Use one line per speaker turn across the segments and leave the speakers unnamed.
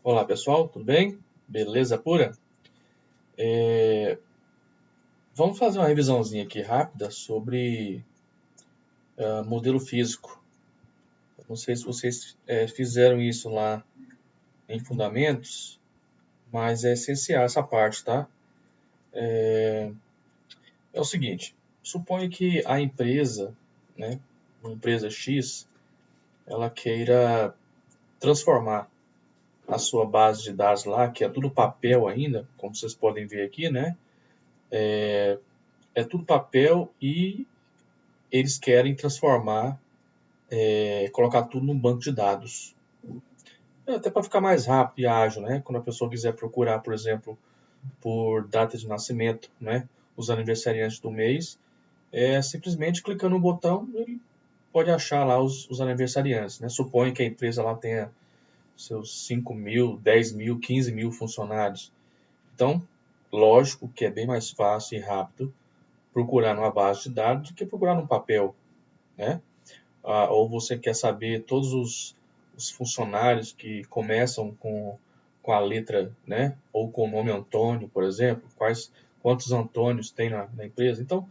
Olá pessoal, tudo bem? Beleza pura? Vamos fazer uma revisãozinha aqui rápida sobre modelo físico. Não sei se vocês fizeram isso lá em fundamentos, mas é essencial essa parte, tá? É o seguinte, suponha que a empresa, né, uma empresa X, ela queira transformar a sua base de dados lá, que é tudo papel ainda, como vocês podem ver aqui, né? É tudo papel e eles querem transformar, colocar tudo num banco de dados. Até para ficar mais rápido e ágil, né? Quando a pessoa quiser procurar, por exemplo, por data de nascimento, né? Os aniversariantes do mês, simplesmente clicando no botão, ele pode achar lá os aniversariantes, né? Suponha que a empresa lá tenha seus 5.000, 10.000, 15.000 funcionários. Então, lógico que é bem mais fácil e rápido procurar numa base de dados do que procurar num papel, né? Ou você quer saber todos os funcionários que começam com a letra, né? Ou com o nome Antônio, por exemplo, quantos Antônios tem na empresa. Então,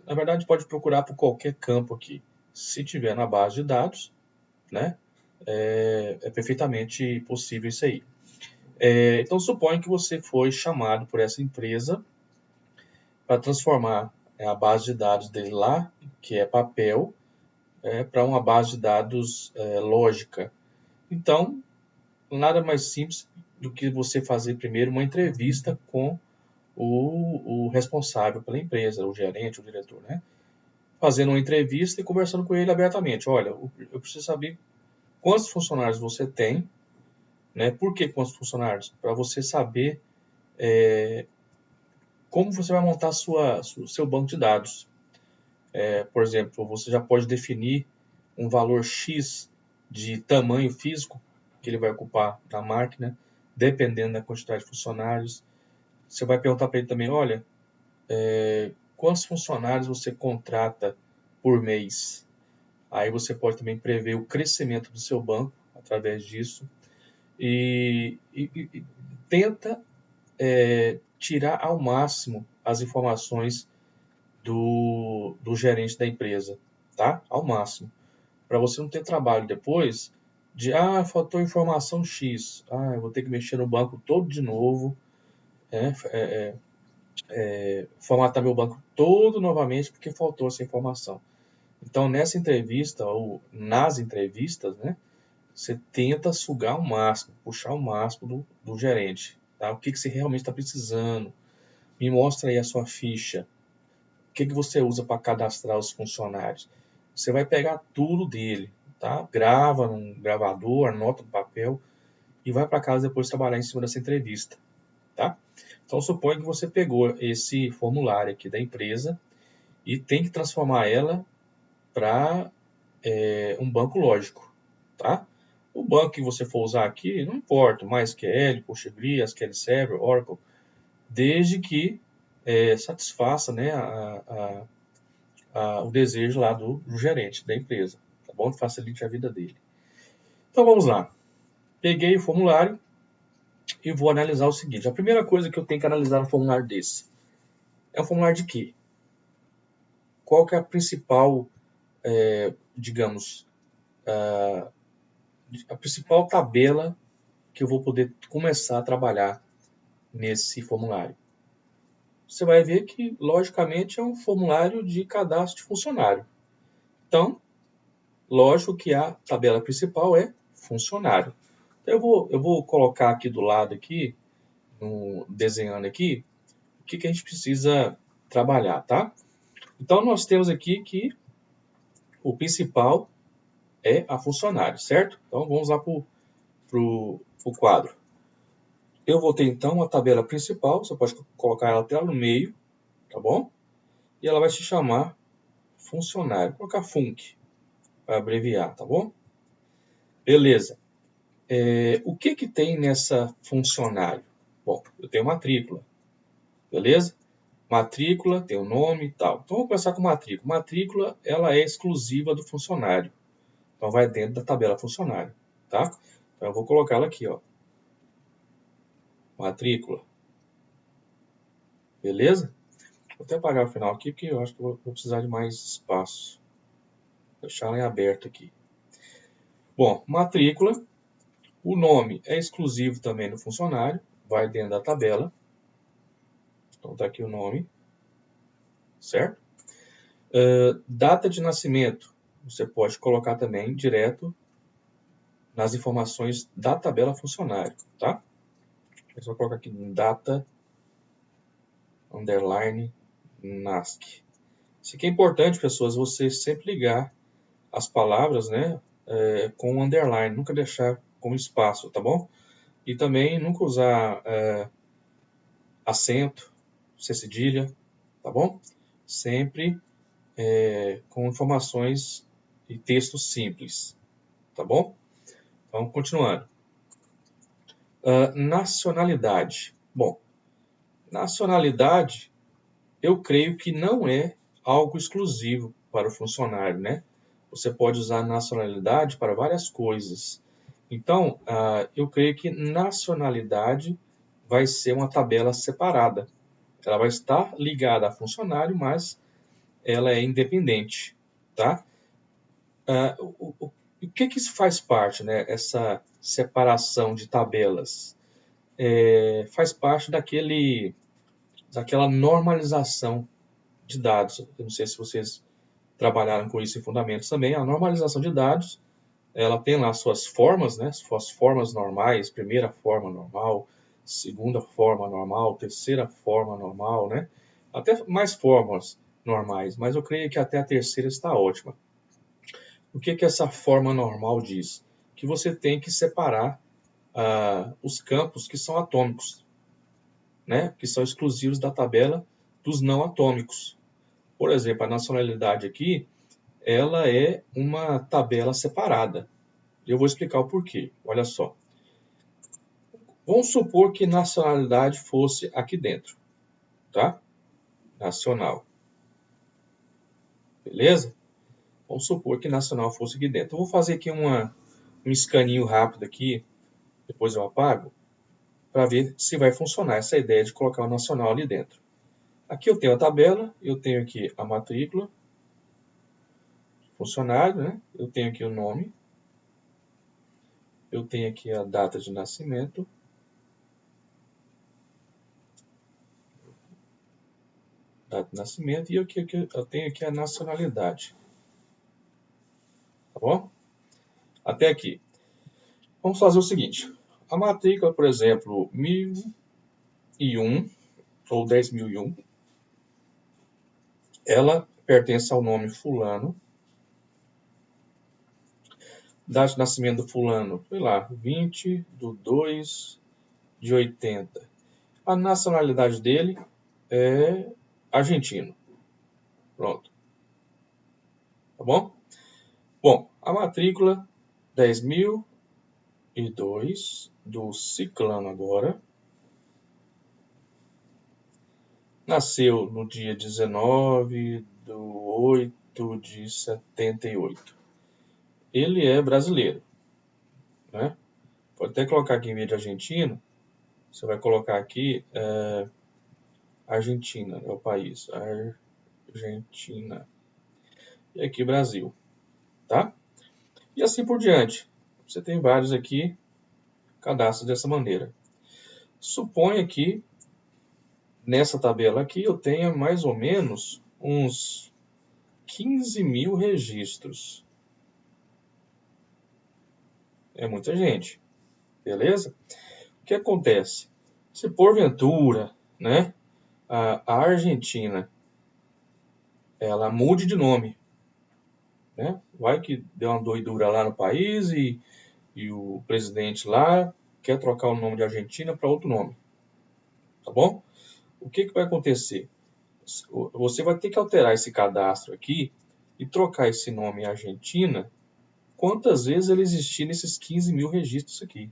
na verdade, pode procurar por qualquer campo aqui. Se tiver na base de dados, né? É perfeitamente possível isso aí. Então, suponha que você foi chamado por essa empresa para transformar a base de dados dele lá, que é papel, para uma base de dados lógica. Então, nada mais simples do que você fazer primeiro uma entrevista com o responsável pela empresa, o gerente, o diretor, né? Fazendo uma entrevista e conversando com ele abertamente. Olha, eu preciso saber quantos funcionários você tem, né? Por que quantos funcionários? Para você saber como você vai montar seu banco de dados. Por exemplo, você já pode definir um valor X de tamanho físico que ele vai ocupar na máquina, dependendo da quantidade de funcionários. Você vai perguntar para ele também, olha, quantos funcionários você contrata por mês? Aí você pode também prever o crescimento do seu banco através disso e tenta tirar ao máximo as informações do gerente da empresa, tá? Ao máximo. Para você não ter trabalho depois de, faltou informação X, eu vou ter que mexer no banco todo de novo, formatar meu banco todo novamente porque faltou essa informação. Então, nessa entrevista ou nas entrevistas, né, você tenta sugar o máximo, puxar o máximo do gerente, tá? O que você realmente está precisando? Me mostra aí a sua ficha. O que você usa para cadastrar os funcionários? Você vai pegar tudo dele, tá? Grava num gravador, anota no papel e vai para casa depois trabalhar em cima dessa entrevista, tá? Então, suponha que você pegou esse formulário aqui da empresa e tem que transformar ela para um banco lógico, tá? O banco que você for usar aqui, não importa, MySQL, PostgreSQL, SQL Server, Oracle, desde que satisfaça, né, o desejo lá do gerente da empresa, tá bom? Que facilite a vida dele. Então vamos lá. Peguei o formulário e vou analisar o seguinte. A primeira coisa que eu tenho que analisar no formulário desse é um formulário de quê? Qual que é a principal, digamos, a principal tabela que eu vou poder começar a trabalhar nesse formulário? Você vai ver que, logicamente, é um formulário de cadastro de funcionário. Então, lógico que a tabela principal é funcionário. Então, eu vou colocar aqui do lado, aqui, desenhando aqui, o que a gente precisa trabalhar, tá? Então, nós temos aqui que o principal é a funcionário, certo? Então, vamos lá para o quadro. Eu vou ter, então, a tabela principal, você pode colocar ela até no meio, tá bom? E ela vai se chamar funcionário. Vou colocar func, para abreviar, tá bom? Beleza. O que tem nessa funcionário? Bom, eu tenho matrícula, beleza? Matrícula, tem o nome e tal. Então, vamos começar com matrícula. Matrícula, ela é exclusiva do funcionário. Então, vai dentro da tabela funcionário, tá? Então, eu vou colocar ela aqui, ó. matrícula. Beleza? Vou até apagar o final aqui, porque eu acho que vou precisar de mais espaço. Vou deixar ela em aberto aqui. Bom, matrícula. O nome é exclusivo também do funcionário. Vai dentro da tabela. Então está aqui o nome. Certo? Data de nascimento. Você pode colocar também direto nas informações da tabela funcionário. Tá? Eu vou colocar aqui data underline NASC. Isso aqui é importante, pessoas, você sempre ligar as palavras, né, com underline, nunca deixar com espaço, tá bom? E também nunca usar acento, cedilha, tá bom? Sempre com informações e textos simples, tá bom? Então, continuando. Nacionalidade. Bom, nacionalidade, eu creio que não é algo exclusivo para o funcionário, né? Você pode usar nacionalidade para várias coisas. Então, eu creio que nacionalidade vai ser uma tabela separada. Ela vai estar ligada a funcionário, mas ela é independente, tá? O que isso faz parte, né? Essa separação de tabelas? Faz parte daquela normalização de dados. Eu não sei se vocês trabalharam com isso em fundamentos também. A normalização de dados, ela tem lá suas formas, né? Suas formas normais, primeira forma normal, segunda forma normal, terceira forma normal, né? Até mais formas normais, mas eu creio que até a terceira está ótima. O que essa forma normal diz? Que você tem que separar os campos que são atômicos, né? Que são exclusivos da tabela dos não atômicos. Por exemplo, a nacionalidade aqui, ela é uma tabela separada. Eu vou explicar o porquê. Olha só. Vamos supor que nacionalidade fosse aqui dentro, tá? Nacional. Beleza? Vamos supor que nacional fosse aqui dentro. Eu vou fazer aqui um escaninho rápido aqui, depois eu apago, para ver se vai funcionar essa ideia de colocar o nacional ali dentro. Aqui eu tenho a tabela, eu tenho aqui a matrícula, funcionário, né? Eu tenho aqui o nome, eu tenho aqui a data de nascimento, e eu tenho aqui a nacionalidade. Tá bom? Até aqui. Vamos fazer o seguinte. A matrícula, por exemplo, 1001 ou 10.001, ela pertence ao nome fulano. Data de nascimento do fulano, sei lá, 20/2/80. A nacionalidade dele é argentino. Pronto. Tá bom? Bom, a matrícula 10.002 do ciclano agora. Nasceu no dia 19/8/78. Ele é brasileiro, né? Pode até colocar aqui em vez de argentino, você vai colocar aqui Argentina, é o país, Argentina. E aqui Brasil, tá? E assim por diante. Você tem vários aqui, cadastro dessa maneira. Suponha que nessa tabela aqui eu tenha mais ou menos uns 15.000 registros. É muita gente, beleza? O que acontece? Se porventura, né, a Argentina, ela mude de nome, né? Vai que deu uma doidura lá no país e o presidente lá quer trocar o nome de Argentina para outro nome, tá bom? O que vai acontecer? Você vai ter que alterar esse cadastro aqui e trocar esse nome em Argentina quantas vezes ele existir nesses 15.000 registros aqui.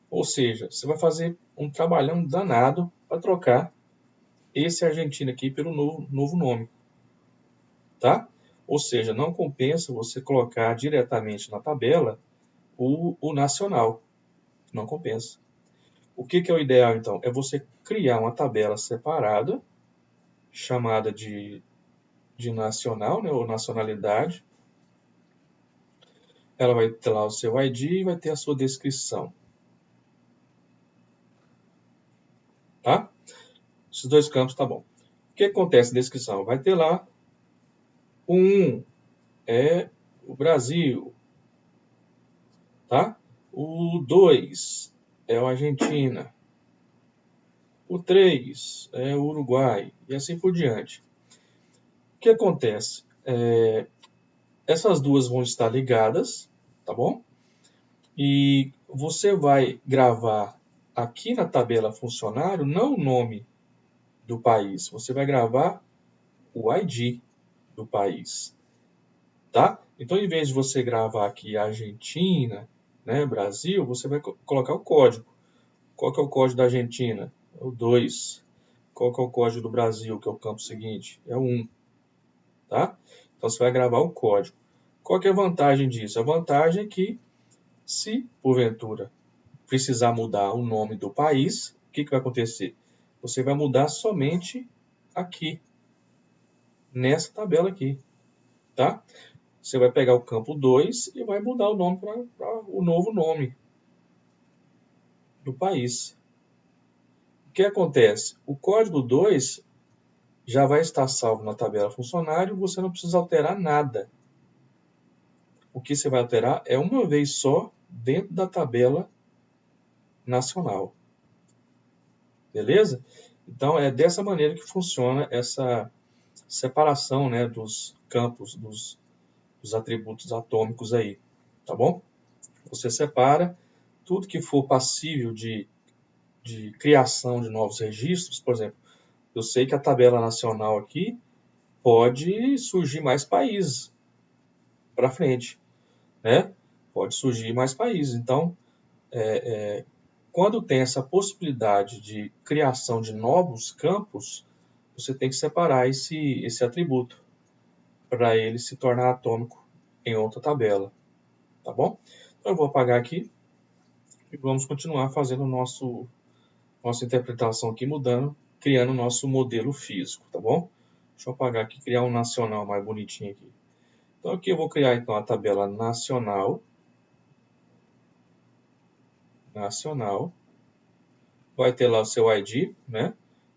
Ou seja, você vai fazer um trabalhão danado para trocar esse Argentina aqui pelo novo nome, tá? Ou seja, não compensa você colocar diretamente na tabela o nacional. Não compensa. O que é o ideal, então? É você criar uma tabela separada, chamada de nacional, né, ou nacionalidade. Ela vai ter lá o seu ID e vai ter a sua descrição. Tá? Esses dois campos tá bom. O que acontece na descrição? Vai ter lá o 1 é o Brasil, tá? O 2 é a Argentina. O 3 é o Uruguai e assim por diante. O que acontece? Essas duas vão estar ligadas, tá bom? E você vai gravar aqui na tabela funcionário não o nome do país, você vai gravar o ID do país, tá? Então, em vez de você gravar aqui Argentina, né, Brasil, você vai colocar o código. Qual que é o código da Argentina? É o 2. Qual que é o código do Brasil, que é o campo seguinte? É o 1, tá? Então, você vai gravar o código. Qual que é a vantagem disso? A vantagem é que, se porventura precisar mudar o nome do país, o que vai acontecer? Você vai mudar somente aqui, nessa tabela aqui, tá? Você vai pegar o campo 2 e vai mudar o nome para o novo nome do país. O que acontece? O código 2 já vai estar salvo na tabela funcionário, você não precisa alterar nada. O que você vai alterar é uma vez só dentro da tabela nacional. Beleza? Então é dessa maneira que funciona essa separação, né, dos campos, dos atributos atômicos aí, tá bom? Você separa tudo que for passível de criação de novos registros. Por exemplo, eu sei que a tabela nacional aqui pode surgir mais países para frente, né? Pode surgir mais países. Então, quando tem essa possibilidade de criação de novos campos, você tem que separar esse atributo para ele se tornar atômico em outra tabela, tá bom? Então, eu vou apagar aqui e vamos continuar fazendo nossa interpretação aqui, criando o nosso modelo físico, tá bom? Deixa eu apagar aqui, criar um nacional mais bonitinho aqui. Então aqui eu vou criar então a tabela nacional. Vai ter lá o seu ID, né?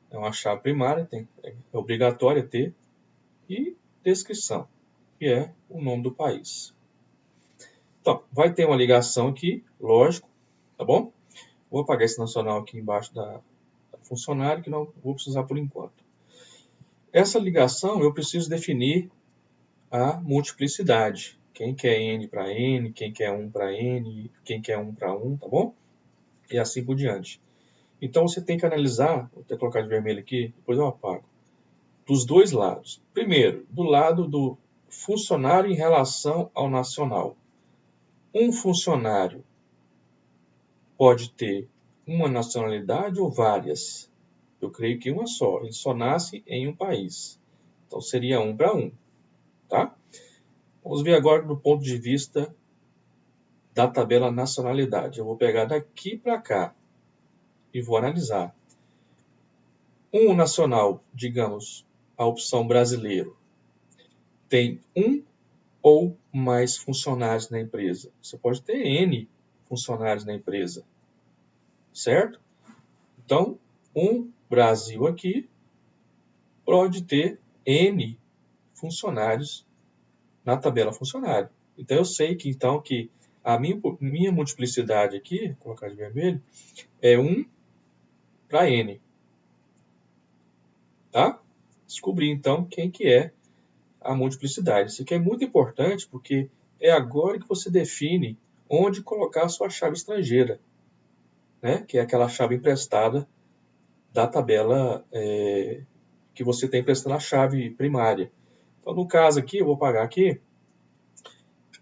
É uma chave primária, é obrigatória ter. E descrição, que é o nome do país. Então, vai ter uma ligação aqui, lógico, tá bom? Vou apagar esse nacional aqui embaixo da funcionário, que não vou precisar por enquanto. Essa ligação eu preciso definir a multiplicidade. Quem quer N para N, quem quer 1 para N, quem quer 1 para 1, tá bom? E assim por diante. Então você tem que analisar, vou até colocar de vermelho aqui, depois eu apago, dos dois lados. Primeiro, do lado do funcionário em relação ao nacional. Um funcionário pode ter uma nacionalidade ou várias. Eu creio que uma só. Ele só nasce em um país. Então seria 1 para 1, tá? Vamos ver agora do ponto de vista da tabela nacionalidade. Eu vou pegar daqui para cá e vou analisar. Um nacional, digamos, a opção brasileiro, tem um ou mais funcionários na empresa. Você pode ter N funcionários na empresa, certo? Então, um Brasil aqui pode ter N funcionários na tabela funcionário. Então, eu sei que, então, que a minha multiplicidade aqui, vou colocar de vermelho, é 1 para N. Tá? Descobrir, então, quem que é a multiplicidade. Isso aqui é muito importante porque é agora que você define onde colocar a sua chave estrangeira, né? Que é aquela chave emprestada da tabela que você tem emprestada a chave primária. Então, no caso aqui, eu vou pagar aqui,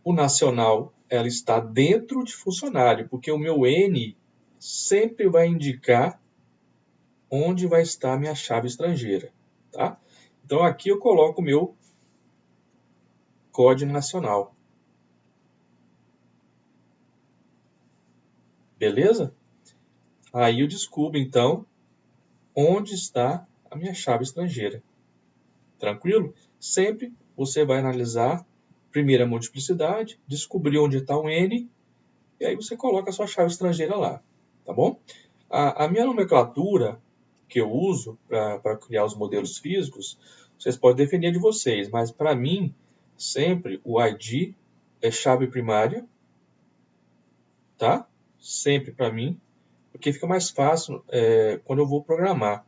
o nacional ela está dentro de funcionário, porque o meu N sempre vai indicar onde vai estar a minha chave estrangeira, tá? Então, aqui eu coloco o meu código nacional. Beleza? Aí eu descubro, então, onde está a minha chave estrangeira. Tranquilo? Sempre você vai analisar primeiro a multiplicidade, descobrir onde está o N, e aí você coloca a sua chave estrangeira lá. Tá bom? A minha nomenclatura que eu uso para criar os modelos físicos, vocês podem defender de vocês, mas para mim, sempre o ID é chave primária, tá? Sempre para mim, porque fica mais fácil quando eu vou programar.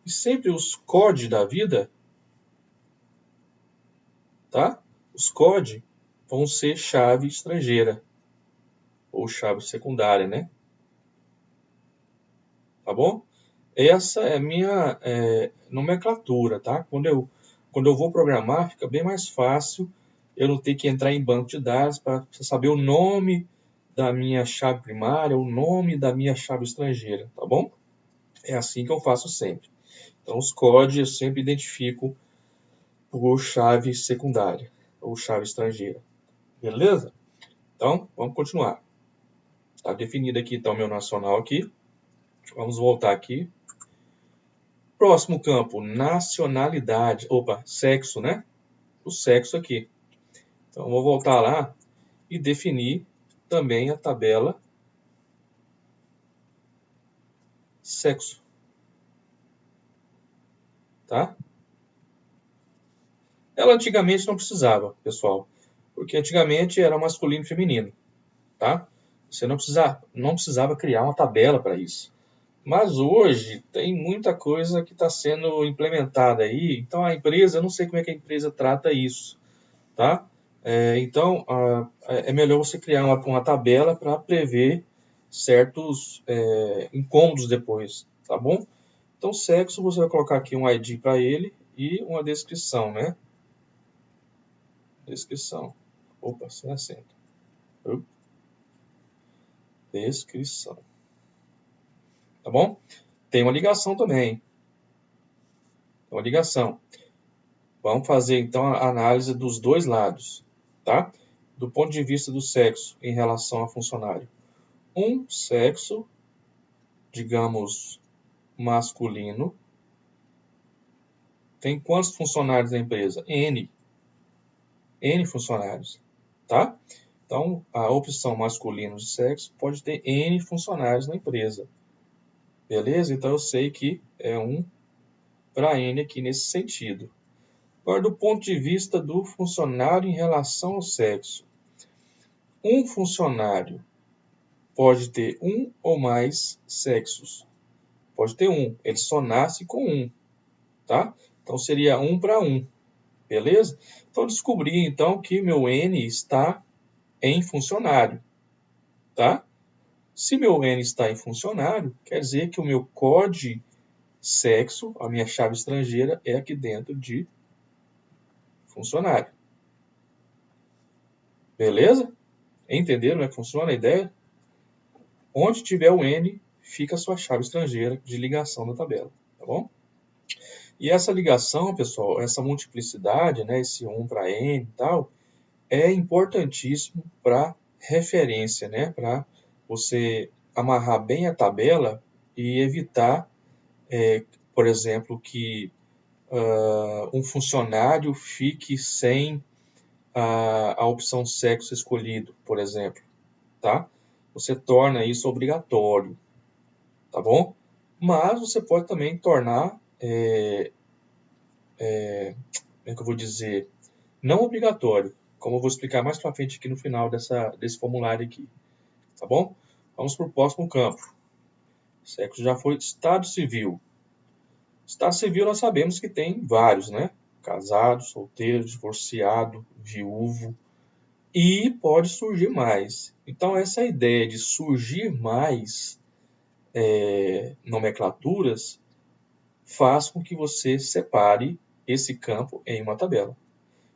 E sempre os COD da vida, tá? Os COD vão ser chave estrangeira, ou chave secundária, né? Tá bom? Essa é a minha nomenclatura, tá? Quando eu vou programar, fica bem mais fácil eu não ter que entrar em banco de dados para saber o nome da minha chave primária, o nome da minha chave estrangeira, tá bom? É assim que eu faço sempre. Então, os códigos eu sempre identifico por chave secundária ou chave estrangeira. Beleza? Então, vamos continuar. Está definido aqui, então, o meu nacional aqui. Vamos voltar aqui. Próximo campo, nacionalidade. Opa, sexo, né? O sexo aqui. Então, vou voltar lá e definir também a tabela sexo. Tá? Ela antigamente não precisava, pessoal. Porque antigamente era masculino e feminino. Tá? Você não precisava criar uma tabela para isso. Mas hoje tem muita coisa que está sendo implementada aí. Então a empresa, eu não sei como é que a empresa trata isso, tá? Então é melhor você criar uma tabela para prever certos incômodos depois, tá bom? Então sexo, você vai colocar aqui um ID para ele e uma descrição, né? Descrição. Opa, sem acento. Descrição. Tá bom? Tem uma ligação também. Uma ligação. Vamos fazer então a análise dos dois lados, tá? Do ponto de vista do sexo em relação a funcionário. Um sexo, digamos, masculino, tem quantos funcionários na empresa? N funcionários, tá? Então, a opção masculino de sexo pode ter N funcionários na empresa. Beleza? Então, eu sei que é 1 para N aqui nesse sentido. Agora, do ponto de vista do funcionário em relação ao sexo. Um funcionário pode ter um ou mais sexos. Pode ter um. Ele só nasce com um, tá? Então, seria 1 para 1. Beleza? Então, descobri, então, que meu N está em funcionário, tá? Se meu N está em funcionário, quer dizer que o meu COD sexo, a minha chave estrangeira, é aqui dentro de funcionário. Beleza? Entenderam como é que funciona a ideia? Onde tiver o N, fica a sua chave estrangeira de ligação da tabela, tá bom? E essa ligação, pessoal, essa multiplicidade, né, esse 1 para N e tal, é importantíssimo para referência, né, para você amarrar bem a tabela e evitar, por exemplo, que um funcionário fique sem a opção sexo escolhido, por exemplo, tá? Você torna isso obrigatório, tá bom? Mas você pode também tornar, como é que eu vou dizer, não obrigatório, como eu vou explicar mais para frente aqui no final desse formulário aqui, tá bom? Vamos para o próximo campo. Sexo já foi estado civil. Estado civil nós sabemos que tem vários, né? Casado, solteiro, divorciado, viúvo, e pode surgir mais. Então essa ideia de surgir mais nomenclaturas faz com que você separe esse campo em uma tabela.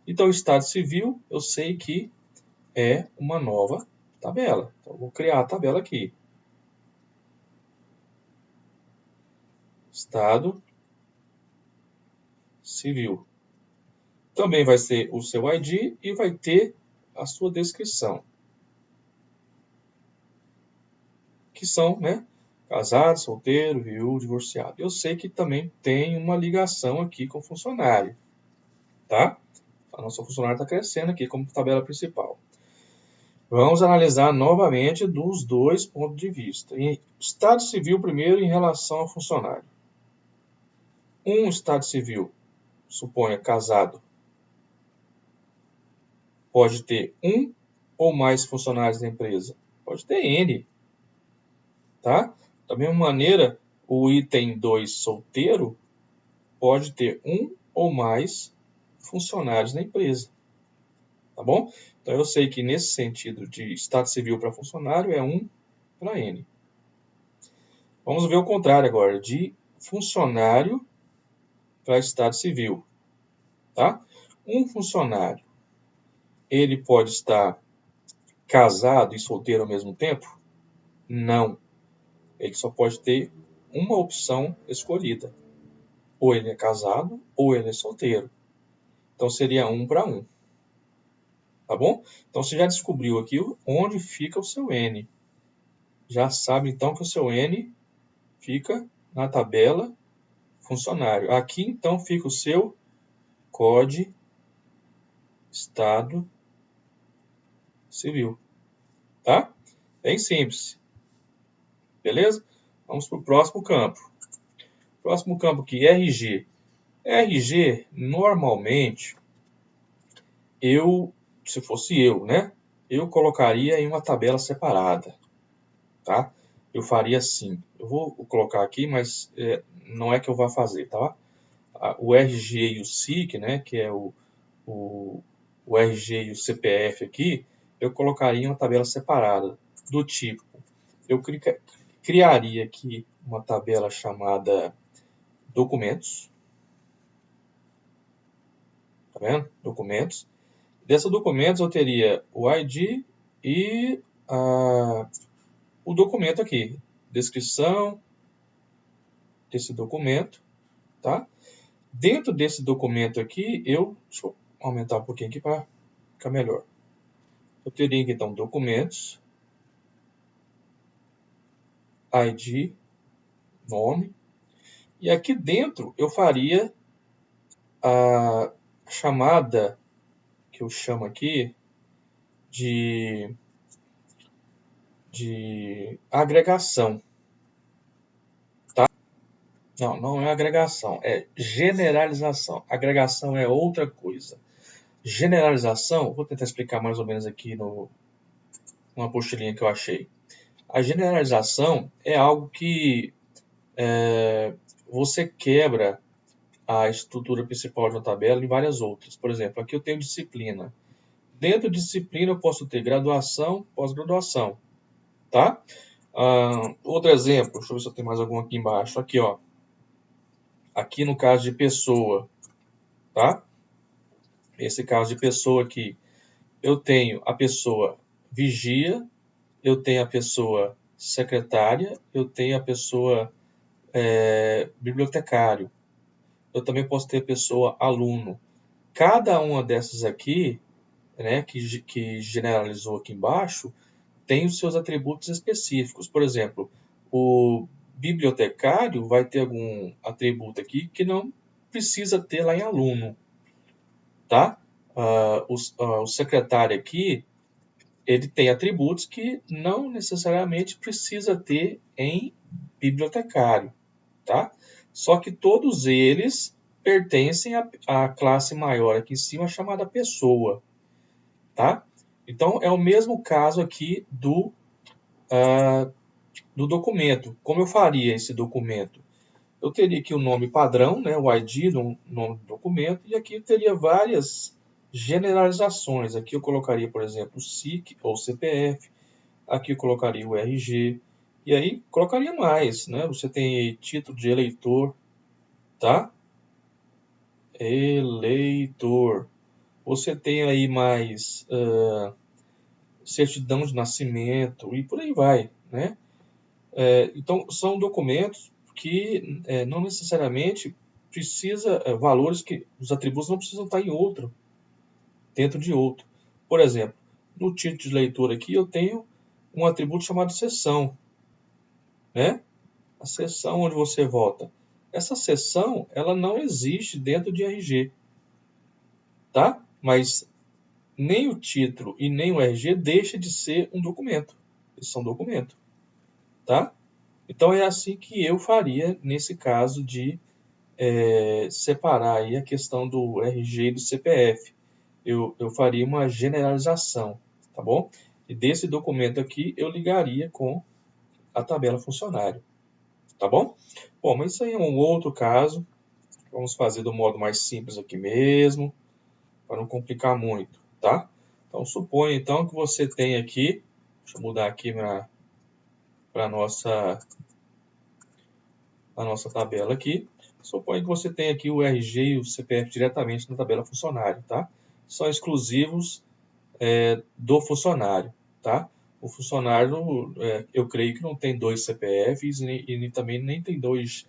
Então, o estado civil, eu sei que é uma nova tabela. Então, eu vou criar a tabela aqui. Estado civil. Também vai ser o seu ID e vai ter a sua descrição. Que são, né, Casado, solteiro, viúvo, divorciado. Eu sei que também tem uma ligação aqui com o funcionário, tá? A nossa funcionária está crescendo aqui como tabela principal. Vamos analisar novamente dos dois pontos de vista. Estado civil primeiro em relação ao funcionário. Um estado civil, suponha casado, pode ter um ou mais funcionários da empresa. Pode ter N, tá? Da mesma maneira, o item 2 solteiro pode ter um ou mais funcionários na empresa, tá bom? Então eu sei que nesse sentido de estado civil para funcionário é 1 para N. Vamos ver o contrário agora, de funcionário para estado civil, tá? Um funcionário, ele pode estar casado e solteiro ao mesmo tempo? Não. Ele só pode ter uma opção escolhida. Ou ele é casado, ou ele é solteiro. Então seria 1 para 1. Tá bom? Então você já descobriu aqui onde fica o seu N. Já sabe então que o seu N fica na tabela funcionário. Aqui então fica o seu COD Estado Civil. Tá? Bem simples. Beleza? Vamos para o próximo campo. Próximo campo aqui, RG. RG, normalmente, se fosse eu, né? Eu colocaria em uma tabela separada, tá? Eu faria assim. Eu vou colocar aqui, mas não é que eu vá fazer, tá? O RG e o SIC, né? Que é o RG e o CPF aqui, eu colocaria em uma tabela separada, do tipo, eu criaria aqui uma tabela chamada documentos, tá vendo? Documentos. Dessa documentos eu teria o ID e o documento aqui, descrição desse documento, tá? Dentro desse documento aqui, deixa eu aumentar um pouquinho aqui para ficar melhor. Eu teria aqui, então, documentos, ID, nome, e aqui dentro eu faria a chamada, que eu chamo aqui, de agregação, tá? Não é agregação, é generalização. Agregação é outra coisa. Generalização, vou tentar explicar mais ou menos aqui numa apostilinha que eu achei. A generalização é algo que você quebra a estrutura principal de uma tabela em várias outras. Por exemplo, aqui eu tenho disciplina. Dentro de disciplina eu posso ter graduação, pós-graduação, tá? Outro exemplo, deixa eu ver se eu tenho mais algum aqui embaixo. Aqui, ó. Aqui no caso de pessoa, tá? Esse caso de pessoa aqui, eu tenho a pessoa vigia, eu tenho a pessoa secretária, eu tenho a pessoa bibliotecário. Eu também posso ter a pessoa aluno. Cada uma dessas aqui, né, que generalizou aqui embaixo, tem os seus atributos específicos. Por exemplo, o bibliotecário vai ter algum atributo aqui que não precisa ter lá em aluno, tá? O secretário aqui, ele tem atributos que não necessariamente precisa ter em bibliotecário, tá? Só que todos eles pertencem à classe maior aqui em cima, chamada pessoa, tá? Então, é o mesmo caso aqui do documento. Como eu faria esse documento? Eu teria aqui o nome padrão, né, o ID do nome do documento, e aqui eu teria várias generalizações. Aqui eu colocaria, por exemplo, o SIC ou CPF, aqui eu colocaria o RG, e aí colocaria mais, né? Você tem aí título de eleitor, tá? Eleitor. Você tem aí mais certidão de nascimento e por aí vai, né? Então, são documentos que não necessariamente precisa, valores que os atributos não precisam estar em outro, dentro de outro. Por exemplo, no título de leitor aqui eu tenho um atributo chamado seção, né? a seção onde você vota. Essa seção, ela não existe dentro de RG, tá? Mas nem o título e nem o RG deixa de ser um documento. Eles são documento, tá? Então é assim que eu faria nesse caso de separar aí a questão do RG e do CPF. Eu faria uma generalização, tá bom? E desse documento aqui eu ligaria com a tabela funcionário, tá bom? Bom, mas isso aí é um outro caso. Vamos fazer do modo mais simples aqui mesmo, para não complicar muito, tá? Então, suponha então que você tem aqui, deixa eu mudar aqui para a nossa tabela aqui. Suponha que você tem aqui o RG e o CPF diretamente na tabela funcionário, tá? São exclusivos do funcionário, tá? O funcionário, eu creio que não tem 2 CPFs e também nem tem dois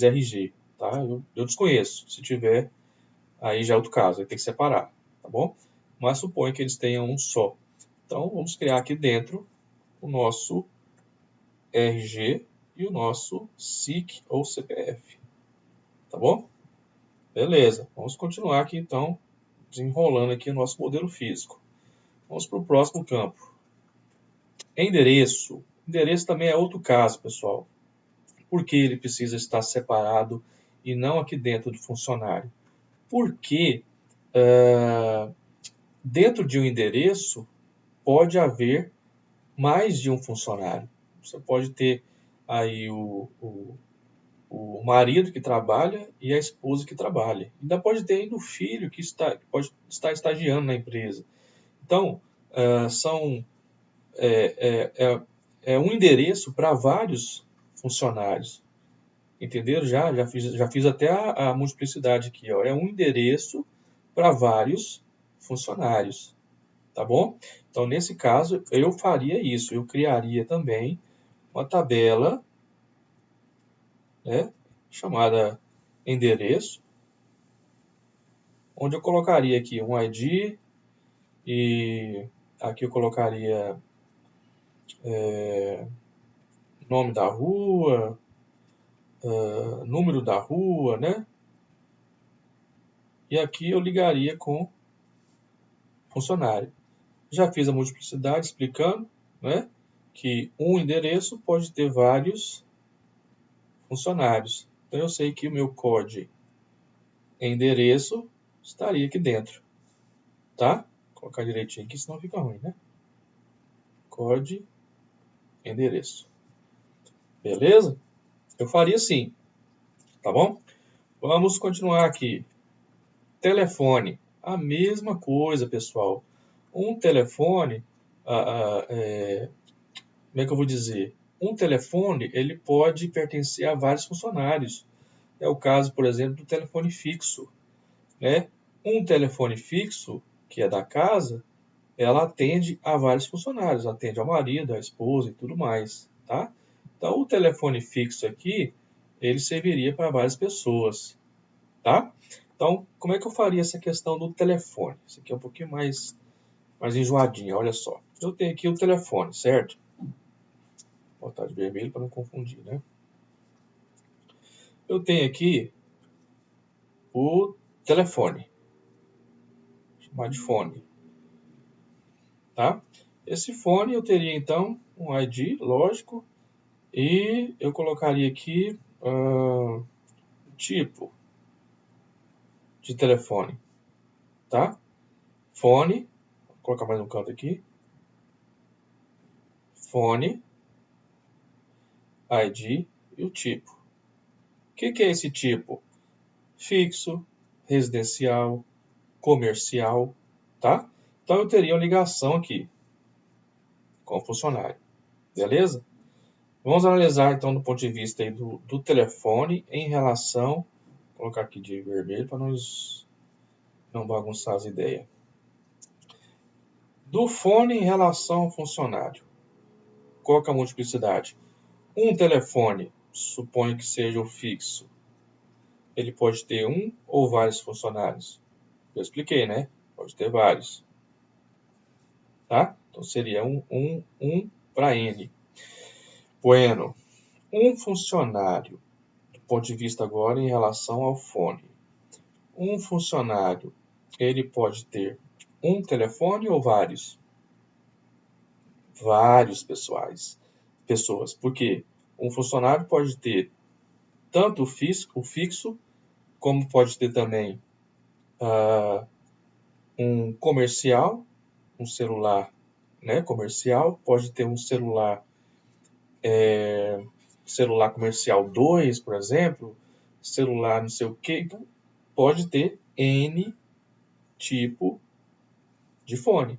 RG, tá? Eu desconheço. Se tiver, aí já é outro caso, aí tem que separar, tá bom? Mas suponha que eles tenham um só. Então, vamos criar aqui dentro o nosso RG e o nosso SIC ou CPF, tá bom? Beleza, vamos continuar aqui então, desenrolando aqui o nosso modelo físico. Vamos para o próximo campo. Endereço. Endereço também é outro caso, pessoal. Por que ele precisa estar separado e não aqui dentro do funcionário? Porque dentro de um endereço pode haver mais de um funcionário. Você pode ter aí o marido que trabalha e a esposa que trabalha. Ainda pode ter ainda o filho que pode estar estagiando na empresa. Então, é um endereço para vários funcionários. Entenderam? Já fiz até a multiplicidade aqui. Ó. É um endereço para vários funcionários. Tá bom? Então, nesse caso, eu faria isso. Eu criaria também uma tabela, né, chamada endereço, onde eu colocaria aqui um ID e aqui eu colocaria nome da rua, número da rua, né? E aqui eu ligaria com funcionário. Já fiz a multiplicidade explicando, né, que um endereço pode ter vários funcionários. Então eu sei que o meu COD endereço estaria aqui dentro, tá? Vou colocar direitinho aqui, senão fica ruim, né? COD endereço. Beleza? Eu faria assim, tá bom? Vamos continuar aqui. Telefone. A mesma coisa, pessoal. Um telefone, como é que eu vou dizer? Um telefone, ele pode pertencer a vários funcionários. É o caso, por exemplo, do telefone fixo, né? Um telefone fixo, que é da casa, ela atende a vários funcionários, atende ao marido, à esposa e tudo mais, tá? Então, o telefone fixo aqui, ele serviria para várias pessoas, tá? Então, como é que eu faria essa questão do telefone? Isso aqui é um pouquinho mais enjoadinho, olha só. Eu tenho aqui o telefone, certo? Vou botar de vermelho para não confundir, né? Eu tenho aqui o telefone, chamar de fone, tá? Esse fone eu teria então um ID, lógico, e eu colocaria aqui tipo de telefone, tá? Fone, vou colocar mais um canto aqui, fone, ID e o tipo. O que é esse tipo? Fixo, residencial, comercial, tá? Então eu teria uma ligação aqui com o funcionário, beleza? Vamos analisar então do ponto de vista aí do telefone em relação, vou colocar aqui de vermelho para não bagunçar as ideias. Do fone em relação ao funcionário, qual que é a multiplicidade? Um telefone, suponho que seja o fixo, ele pode ter um ou vários funcionários. Eu expliquei, né? Pode ter vários. Tá? Então seria um para N. Bueno. um funcionário, do ponto de vista agora em relação ao fone, um funcionário, ele pode ter um telefone ou vários? Vários pessoas. Por quê? Um funcionário pode ter tanto o fixo como pode ter também um comercial, um celular, né, comercial, pode ter um celular comercial 2, por exemplo, celular não sei o quê. Então, pode ter N tipo de fone.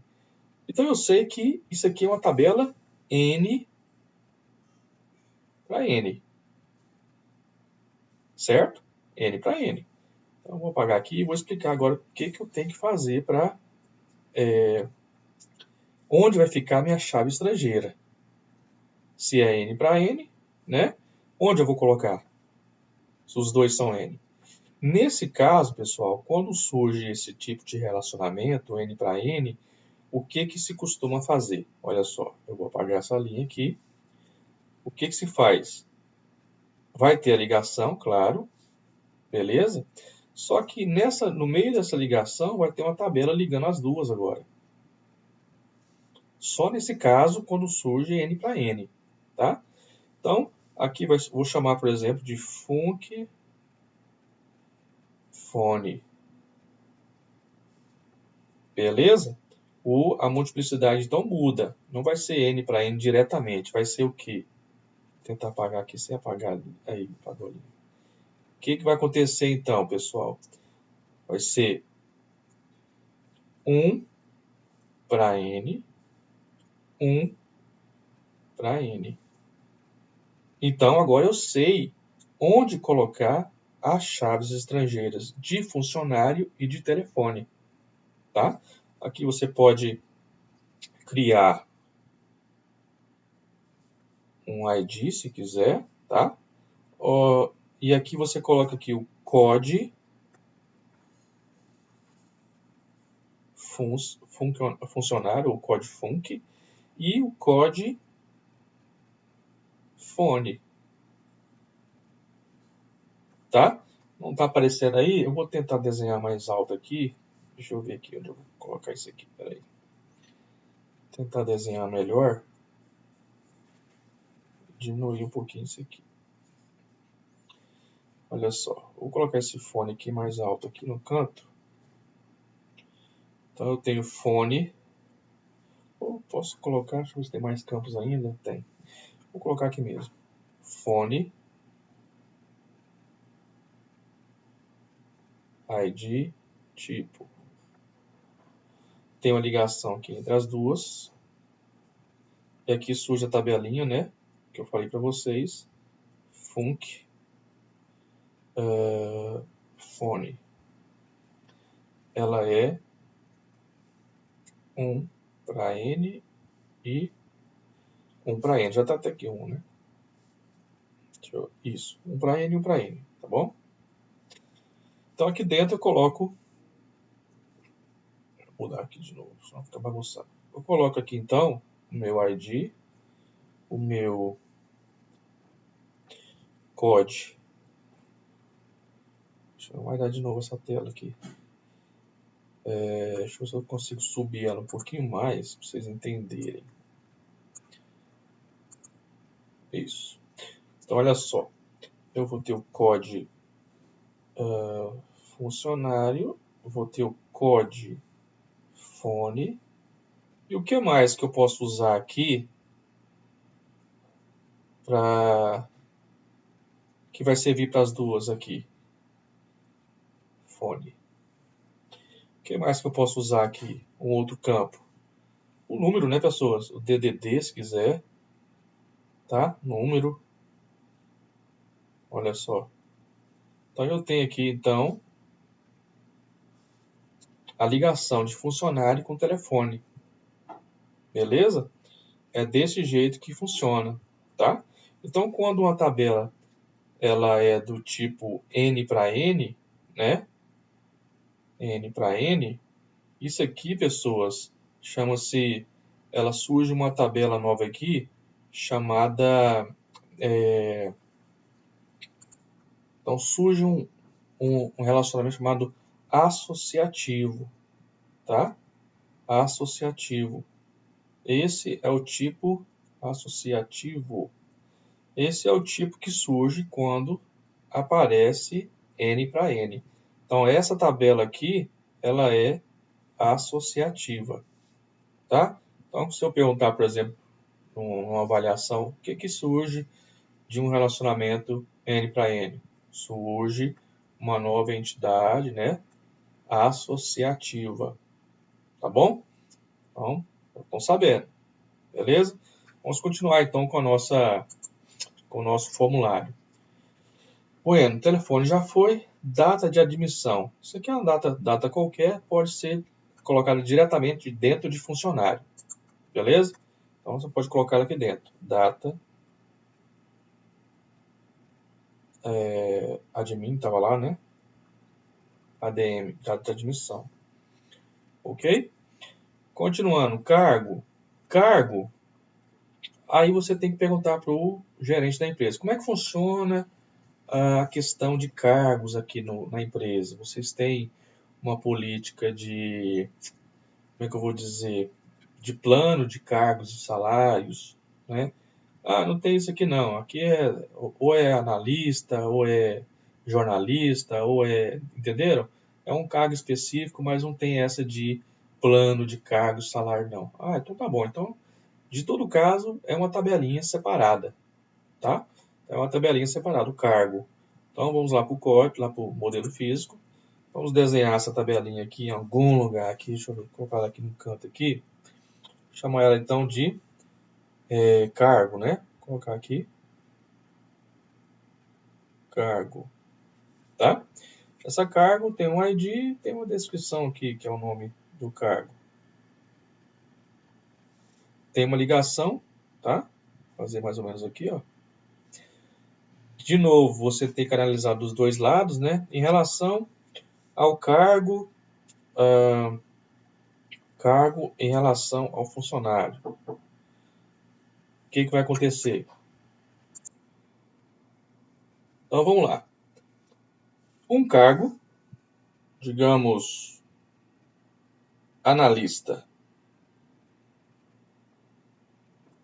Então, eu sei que isso aqui é uma tabela N para N, certo? N para N. Então, eu vou apagar aqui e vou explicar agora o que eu tenho que fazer para... onde vai ficar a minha chave estrangeira. Se é N para N, né? Onde eu vou colocar? Se os dois são N. Nesse caso, pessoal, quando surge esse tipo de relacionamento, N para N, o que se costuma fazer? Olha só, eu vou apagar essa linha aqui. O que se faz? Vai ter a ligação, claro, beleza? Só que no meio dessa ligação vai ter uma tabela ligando as duas agora. Só nesse caso, quando surge N para N, tá? Então, aqui vou chamar, por exemplo, de func fone. Beleza? A multiplicidade então muda. Não vai ser N para N diretamente. Vai ser o quê? Vou tentar apagar aqui sem apagar. Aí, apagou ali. O que vai acontecer então, pessoal? Vai ser 1 para N, 1 para N. Então, agora eu sei onde colocar as chaves estrangeiras de funcionário e de telefone. Tá? Aqui você pode criar um ID, se quiser, tá? E aqui você coloca aqui o code funcionário, o code func, e o code fone, tá? Não está aparecendo aí? Eu vou tentar desenhar mais alto aqui. Deixa eu ver aqui onde eu vou colocar isso aqui, peraí. Tentar desenhar melhor. Diminuir um pouquinho isso aqui. Olha só, vou colocar esse fone aqui mais alto aqui no canto. Então eu tenho fone. Posso colocar, deixa eu ver se tem mais campos ainda. Tem. Vou colocar aqui mesmo. Fone. ID. Tipo. Tem uma ligação aqui entre as duas. E aqui surge a tabelinha, né? Que eu falei para vocês. Func. Fone. Ela é 1 para N e 1 para N. Já está até aqui 1, né? Isso. 1 para N e 1 para N. Tá bom? Então aqui dentro eu coloco... Vou mudar aqui de novo, senão fica bagunçado. Eu coloco aqui então o meu ID, o meu code. Deixa eu guardar de novo essa tela aqui. Deixa eu ver se eu consigo subir ela um pouquinho mais para vocês entenderem. Isso. Então olha só, eu vou ter o code funcionário, vou ter o code fone. E o que mais que eu posso usar aqui que vai servir para as duas aqui? Fone. O que mais que eu posso usar aqui? Um outro campo. O número, né, pessoas? O DDD, se quiser. Tá? Número. Olha só. Então, eu tenho aqui, então, a ligação de funcionário com telefone. Beleza? É desse jeito que funciona, tá? Então, quando uma tabela ela é do tipo N para N, né? N para N, isso aqui, pessoas, ela surge uma tabela nova aqui, chamada Então surge um relacionamento chamado associativo, tá? Associativo. Esse é o tipo associativo. Esse é o tipo que surge quando aparece N para N. Então essa tabela aqui, ela é associativa, tá? Então se eu perguntar, por exemplo, numa avaliação, o que surge de um relacionamento N para N? Surge uma nova entidade, né? Associativa, tá bom? Então, estão sabendo, beleza? Vamos continuar então com o nosso formulário. Bueno, o telefone já foi, data de admissão. Isso aqui é uma data qualquer, pode ser colocada diretamente dentro de funcionário, beleza? Então você pode colocar aqui dentro, data, admin, estava lá, né? ADM, data de admissão. Ok? Continuando, cargo. Cargo, aí você tem que perguntar para o gerente da empresa, como é que funciona a questão de cargos aqui na empresa? Vocês têm uma política de, como é que eu vou dizer, de plano de cargos e salários, né? Ah, não tem isso aqui não. Aqui ou é analista, ou é jornalista, ou é, entenderam? É um cargo específico, mas não tem essa de plano de cargo e salário não. Ah, então tá bom. Então, de todo caso, é uma tabelinha separada, tá? É uma tabelinha separada, o cargo. Então vamos lá para o código, lá para o modelo físico. Vamos desenhar essa tabelinha aqui em algum lugar aqui. Deixa eu colocar ela aqui no canto aqui. Chamar ela então de cargo, né? Vou colocar aqui. Cargo, tá? Essa cargo tem um ID, tem uma descrição aqui, que é o nome do cargo. Tem uma ligação, tá? Vou fazer mais ou menos aqui, ó. De novo, você tem que analisar dos dois lados, né? Em relação ao cargo, cargo em relação ao funcionário. O que vai acontecer? Então vamos lá. Um cargo, digamos, analista,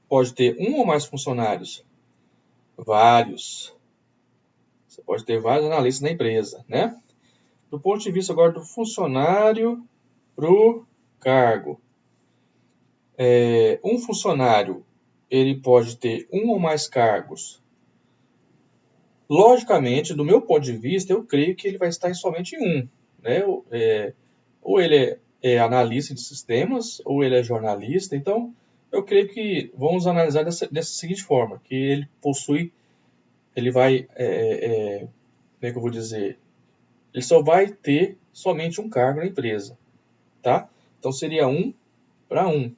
pode ter um ou mais funcionários? Vários. Você pode ter vários analistas na empresa, né? Do ponto de vista agora do funcionário para o cargo. Um funcionário, ele pode ter um ou mais cargos. Logicamente, do meu ponto de vista, eu creio que ele vai estar em somente um, né? Ou ele é analista de sistemas, ou ele é jornalista. Então, eu creio que vamos analisar dessa seguinte forma, que ele vai, como é que eu vou dizer? Ele só vai ter somente um cargo na empresa, tá? Então, seria 1 para 1.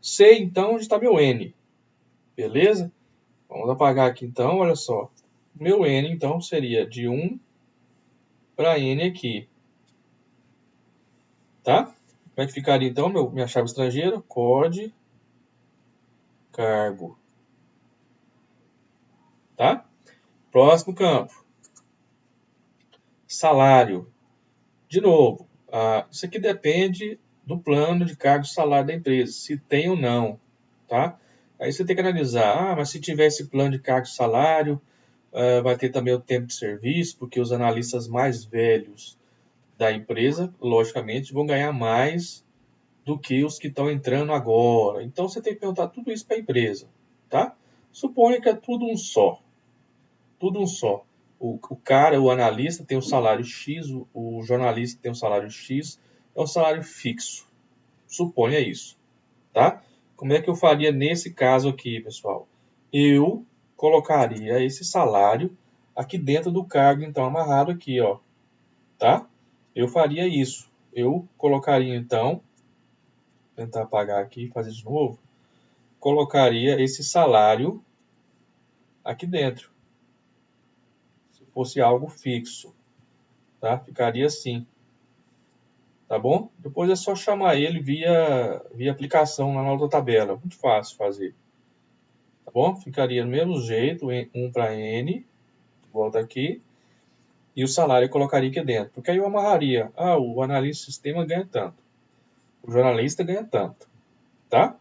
C, então, onde está meu N? Beleza? Vamos apagar aqui, então, olha só. Meu N, então, seria de 1 para N aqui. Tá? Como é que ficaria, então, minha chave estrangeira? COD, cargo. Tá? Próximo campo. Salário. De novo, isso aqui depende do plano de cargo e salário da empresa, se tem ou não, tá? Aí você tem que analisar, mas se tiver esse plano de cargo e salário, vai ter também o tempo de serviço, porque os analistas mais velhos da empresa, logicamente, vão ganhar mais do que os que estão entrando agora. Então você tem que perguntar tudo isso para a empresa, tá? Suponha que é tudo um só. Tudo um só. O analista tem o salário X, o jornalista tem o salário X, é um salário fixo. Suponha isso, tá? Como é que eu faria nesse caso aqui, pessoal? Eu colocaria esse salário aqui dentro do cargo, então, amarrado aqui, ó, tá? Eu faria isso. Eu colocaria, então, tentar apagar aqui e fazer de novo, colocaria esse salário aqui dentro, se fosse algo fixo, tá? Ficaria assim, tá bom? Depois é só chamar ele via aplicação lá na outra tabela, muito fácil fazer, tá bom? Ficaria do mesmo jeito, 1 para N, volta aqui, e o salário eu colocaria aqui dentro. Porque aí eu amarraria, o analista de sistema ganha tanto, o jornalista ganha tanto, tá?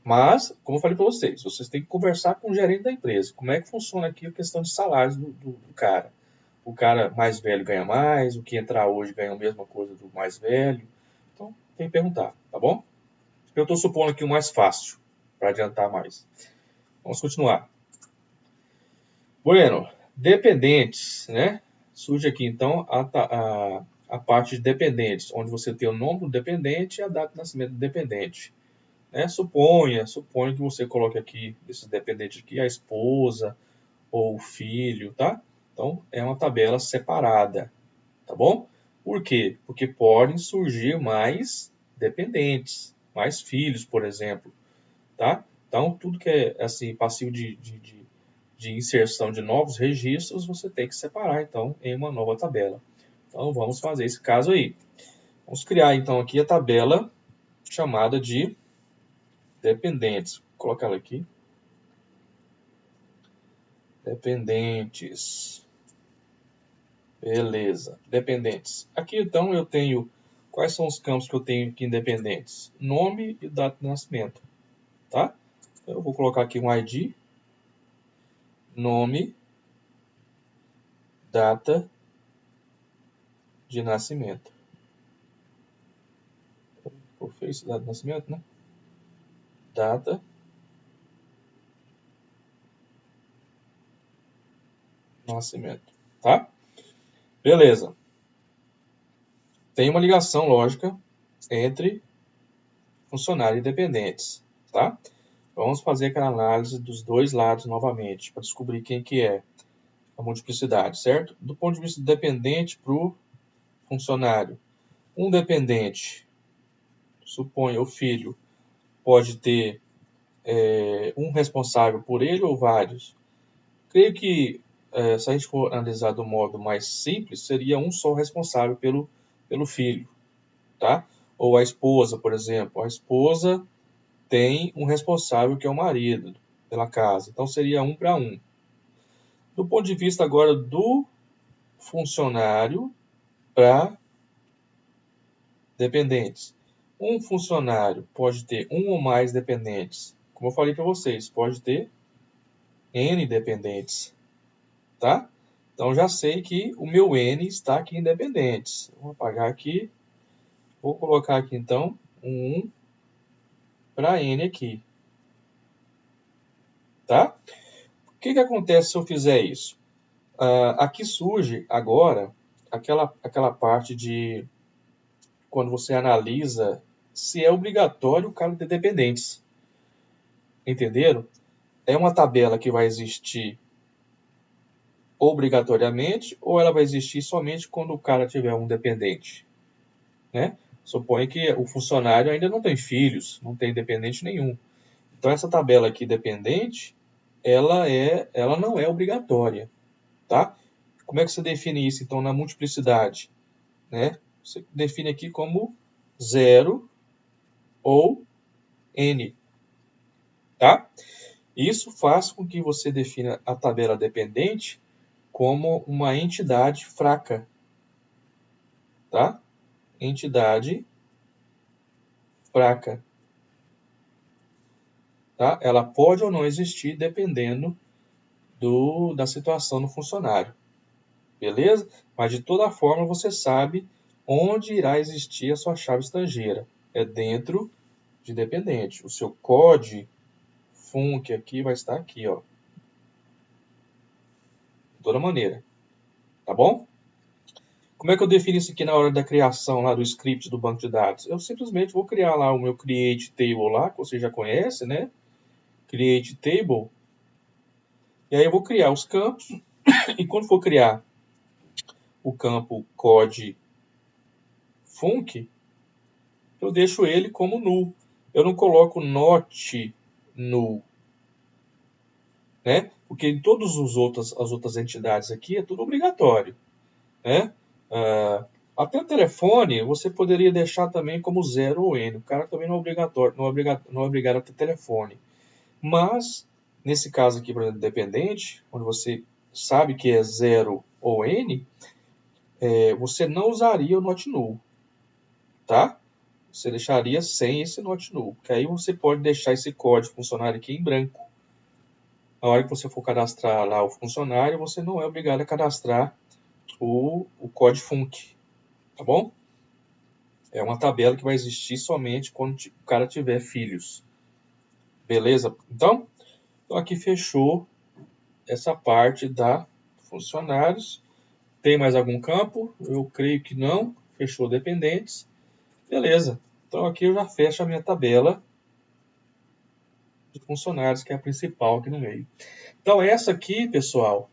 Mas, como eu falei para vocês têm que conversar com o gerente da empresa. Como é que funciona aqui a questão de salários do cara? O cara mais velho ganha mais, o que entrar hoje ganha a mesma coisa do mais velho. Então, tem que perguntar, tá bom? Eu estou supondo aqui o mais fácil, para adiantar mais. Vamos continuar. Bueno, dependentes, né? Surge aqui, então, a parte de dependentes, onde você tem o nome do dependente e a data de nascimento do dependente. Né? Suponha que você coloque aqui, esses dependentes aqui, a esposa ou o filho, tá? Então, é uma tabela separada, tá bom? Por quê? Porque podem surgir mais dependentes, mais filhos, por exemplo, tá? Então, tudo que é assim, passivo de inserção de novos registros, você tem que separar, então, em uma nova tabela. Então, vamos fazer esse caso aí. Vamos criar, então, aqui a tabela chamada de dependentes. Vou colocar ela aqui. Dependentes. Beleza. Dependentes. Aqui, então, eu tenho... Quais são os campos que eu tenho aqui independentes? Nome e data de nascimento. Tá? Então, eu vou colocar aqui um ID. Nome. Data de nascimento. Por face, data de nascimento, né? Data. Nascimento. Tá? Beleza. Tem uma ligação lógica entre funcionários e dependentes. Tá? Vamos fazer aquela análise dos dois lados novamente, para descobrir quem que é a multiplicidade, certo? Do ponto de vista do dependente para o funcionário. Um dependente, suponha o filho, pode ter um responsável por ele ou vários. Creio que, se a gente for analisar do modo mais simples, seria um só responsável pelo filho, tá? Ou a esposa, por exemplo. A esposa tem um responsável que é o marido pela casa. Então, seria 1 para 1. Do ponto de vista agora do funcionário para dependentes. Um funcionário pode ter um ou mais dependentes. Como eu falei para vocês, pode ter N dependentes. Tá? Então, já sei que o meu N está aqui em dependentes. Vou apagar aqui. Vou colocar aqui, então, um 1 para N aqui. Tá? O que acontece se eu fizer isso? Aqui surge agora aquela parte de quando você analisa se é obrigatório o cara ter dependentes. Entenderam? É uma tabela que vai existir obrigatoriamente ou ela vai existir somente quando o cara tiver um dependente? Né? Suponha que o funcionário ainda não tem filhos, não tem dependente nenhum. Então, essa tabela aqui dependente, ela não é obrigatória. Tá? Como é que você define isso, então, na multiplicidade? Né? Você define aqui como 0 ou N. Tá? Isso faz com que você defina a tabela dependente como uma entidade fraca. Tá? Entidade fraca. Tá? Ela pode ou não existir dependendo da situação do funcionário. Beleza? Mas de toda forma você sabe onde irá existir a sua chave estrangeira. É dentro de dependente. O seu COD func aqui vai estar aqui, ó. De toda maneira. Tá bom? Como é que eu defino isso aqui na hora da criação lá do script do banco de dados? Eu simplesmente vou criar lá o meu create table lá, que você já conhece, né? Create table. E aí eu vou criar os campos. E quando for criar o campo COD func, eu deixo ele como null. Eu não coloco not null. Né? Porque em todas as outras entidades aqui é tudo obrigatório. Né? Até o telefone você poderia deixar também como 0 ou N. O cara também não é obrigatório, não é obrigado a ter telefone. Mas Nesse caso aqui, por exemplo, dependente, onde você sabe que é 0 ou N, você não usaria o not null, tá? Você deixaria sem esse not null, que aí você pode deixar esse código funcionário aqui em branco. Na hora que você for cadastrar lá o funcionário, você não é obrigado a cadastrar o código func, tá bom? É uma tabela que vai existir somente quando o cara tiver filhos. Beleza? Então aqui fechou essa parte da funcionários. Tem mais algum campo? Eu creio que não. Fechou dependentes. Beleza. Então aqui eu já fecho a minha tabela de funcionários, que é a principal aqui no meio. Então essa aqui, pessoal,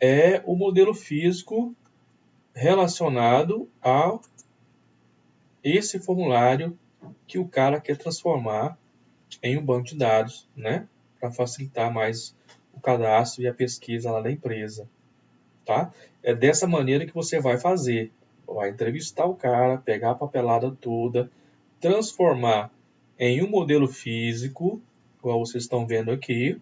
é o modelo físico relacionado a esse formulário que o cara quer transformar em um banco de dados, né? Para facilitar mais o cadastro e a pesquisa lá da empresa, tá? É dessa maneira que você vai fazer. Vai entrevistar o cara, pegar a papelada toda, transformar em um modelo físico, igual vocês estão vendo aqui,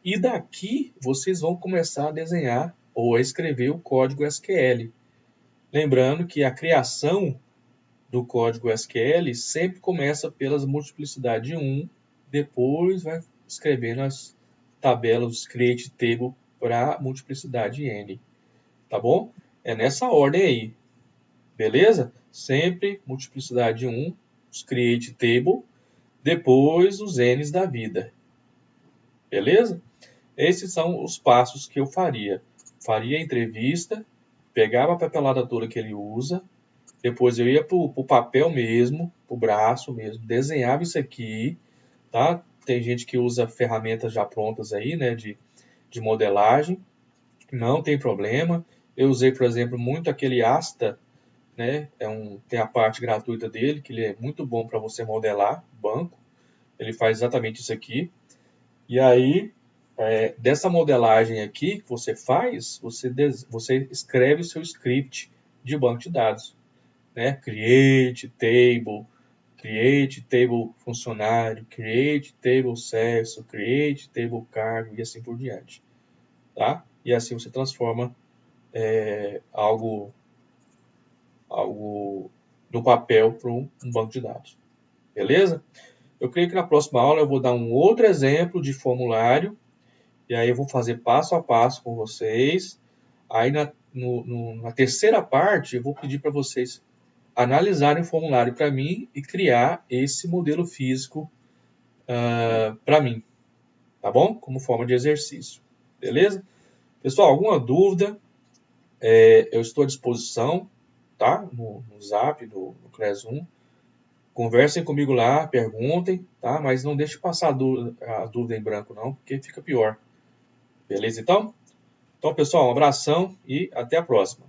e daqui vocês vão começar a desenhar ou a escrever o código SQL. Lembrando que a criação do código SQL sempre começa pelas multiplicidade de 1, depois vai escrevendo as tabelas create table para multiplicidade n, tá bom? É nessa ordem aí, beleza? Sempre multiplicidade de 1, os create table, depois os n's da vida, beleza? Esses são os passos que eu faria. Faria a entrevista, pegava a papelada toda que ele usa, depois eu ia para o papel mesmo, para o braço mesmo, desenhava isso aqui, tá? Tem gente que usa ferramentas já prontas aí, né, de modelagem, não tem problema. Eu usei, por exemplo, muito aquele Asta, né? Tem a parte gratuita dele, que ele é muito bom para você modelar banco. Ele faz exatamente isso aqui. E aí, dessa modelagem aqui que você faz, você escreve o seu script de banco de dados, né? Create table funcionário, create table sexo, create table cargo e assim por diante, tá? E assim você transforma algo no papel para um banco de dados, beleza? Eu creio que na próxima aula eu vou dar um outro exemplo de formulário e aí eu vou fazer passo a passo com vocês. Aí na terceira parte eu vou pedir para vocês analisarem o formulário para mim e criar esse modelo físico para mim, tá bom? Como forma de exercício, beleza? Pessoal, alguma dúvida, eu estou à disposição, tá? No Zap, no Classroom. Conversem comigo lá, perguntem, tá? Mas não deixe passar a dúvida em branco, não, porque fica pior. Beleza, então? Então, pessoal, um abração e até a próxima.